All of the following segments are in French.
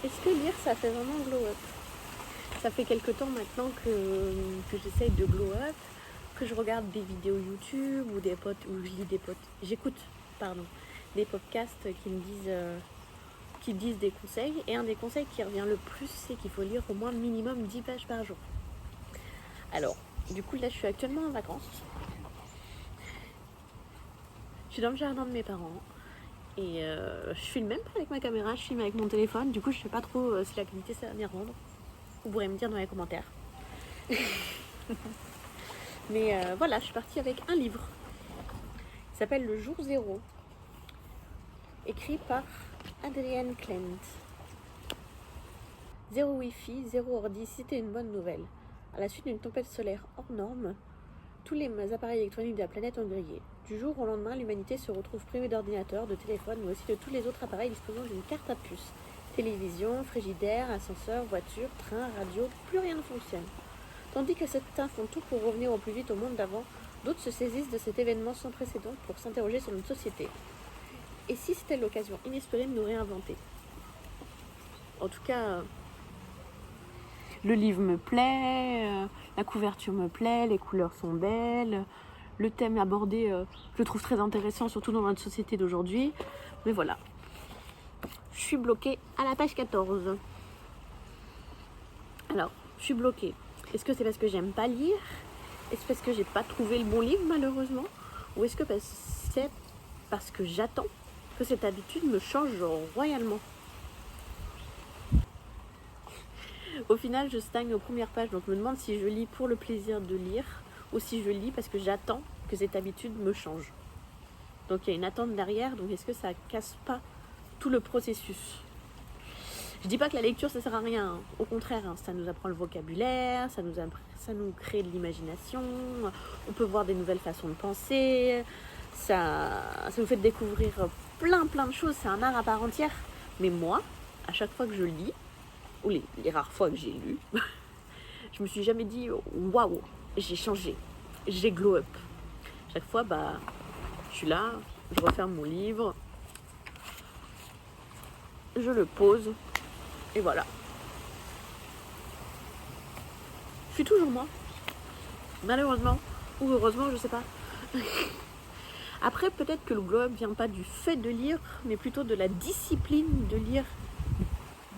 Est-ce que lire, ça fait vraiment glow up? Ça fait quelque temps maintenant que j'essaye de glow up, que je regarde des vidéos YouTube ou des potes, ou je lis des potes, j'écoute, pardon, des podcasts qui disent des conseils. Et un des conseils qui revient le plus, c'est qu'il faut lire au moins minimum 10 pages par jour. Alors, du coup, là, je suis actuellement en vacances. Je suis dans le jardin de mes parents. Et je filme même pas avec ma caméra, je filme avec mon téléphone. Du coup, je sais pas trop si la qualité ça va bien rendre. Vous pourrez me dire dans les commentaires. Mais voilà, je suis partie avec un livre. Il s'appelle Le Jour Zéro. Écrit par Adrienne Klent. Zéro wifi, zéro ordi, c'était une bonne nouvelle. À la suite d'une tempête solaire hors norme, tous les appareils électroniques de la planète ont grillé. Du jour au lendemain, l'humanité se retrouve privée d'ordinateurs, de téléphones, mais aussi de tous les autres appareils disposant d'une carte à puce. Télévision, frigidaire, ascenseur, voiture, train, radio, plus rien ne fonctionne. Tandis que certains font tout pour revenir au plus vite au monde d'avant, d'autres se saisissent de cet événement sans précédent pour s'interroger sur notre société. Et si c'était l'occasion inespérée de nous réinventer? En tout cas, le livre me plaît, la couverture me plaît, les couleurs sont belles, le thème abordé, je le trouve très intéressant, surtout dans notre société d'aujourd'hui. Mais voilà, je suis bloquée à la page 14. Alors, je suis bloquée. Est-ce que c'est parce que j'aime pas lire? Est-ce parce que j'ai pas trouvé le bon livre malheureusement? Ou est-ce que c'est parce que j'attends que cette habitude me change royalement? Au final, je stagne aux premières pages, donc je me demande si je lis pour le plaisir de lire ou si je lis parce que j'attends que cette habitude me change. Donc il y a une attente derrière, donc est-ce que ça casse pas tout le processus? Je dis pas que la lecture ça sert à rien, hein. Au contraire, hein, ça nous apprend le vocabulaire, ça nous crée de l'imagination, on peut voir des nouvelles façons de penser, ça nous fait découvrir plein de choses, c'est un art à part entière. Mais moi, à chaque fois que je lis, ou les rares fois que j'ai lu, je me suis jamais dit waouh, j'ai changé, j'ai glow up. Chaque fois, je suis là, je referme mon livre, je le pose, et voilà. Je suis toujours moi, malheureusement, ou heureusement, je sais pas. Après, peut-être que le glow up vient pas du fait de lire, mais plutôt de la discipline de lire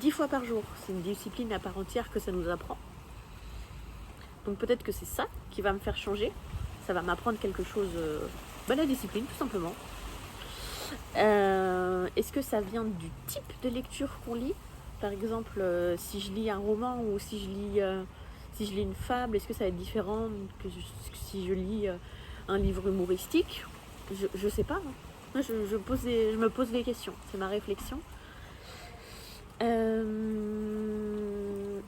10 fois par jour. C'est une discipline à part entière que ça nous apprend. Donc peut-être que c'est ça qui va me faire changer. Ça va m'apprendre quelque chose, la discipline tout simplement. Est-ce que ça vient du type de lecture qu'on lit? Par exemple, si je lis un roman ou si je lis une fable, est-ce que ça va être différent que si je lis un livre humoristique? Je sais pas. Hein. Moi, je me pose des questions. C'est ma réflexion.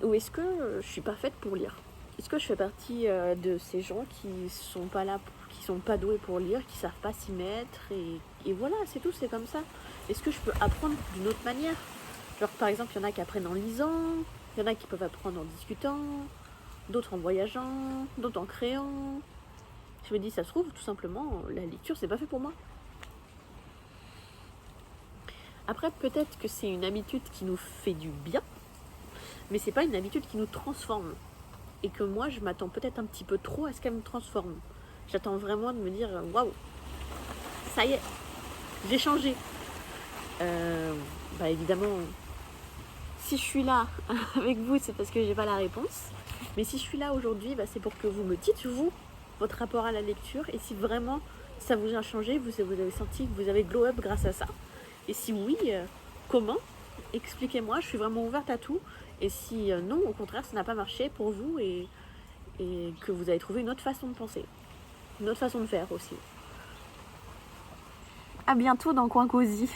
Ou est-ce que je suis pas faite pour lire? Est-ce que je fais partie de ces gens qui sont pas là, qui sont pas doués pour lire, qui savent pas s'y mettre et voilà, c'est tout, c'est comme ça. Est-ce que je peux apprendre d'une autre manière? Genre par exemple, il y en a qui apprennent en lisant, il y en a qui peuvent apprendre en discutant, d'autres en voyageant, d'autres en créant. Je me dis, ça se trouve, tout simplement, la lecture, c'est pas fait pour moi. Après, peut-être que c'est une habitude qui nous fait du bien, mais c'est pas une habitude qui nous transforme. Et que moi, je m'attends peut-être un petit peu trop à ce qu'elle me transforme. J'attends vraiment de me dire, waouh, ça y est, j'ai changé. Évidemment, si je suis là avec vous, c'est parce que j'ai pas la réponse. Mais si je suis là aujourd'hui, c'est pour que vous me dites, vous, votre rapport à la lecture. Et si vraiment ça vous a changé, vous avez senti que vous avez glow up grâce à ça. Et si oui, comment? Expliquez-moi, je suis vraiment ouverte à tout. Et si non, au contraire, ça n'a pas marché pour vous et que vous avez trouvé une autre façon de penser, une autre façon de faire aussi. À bientôt dans Coin Cosy.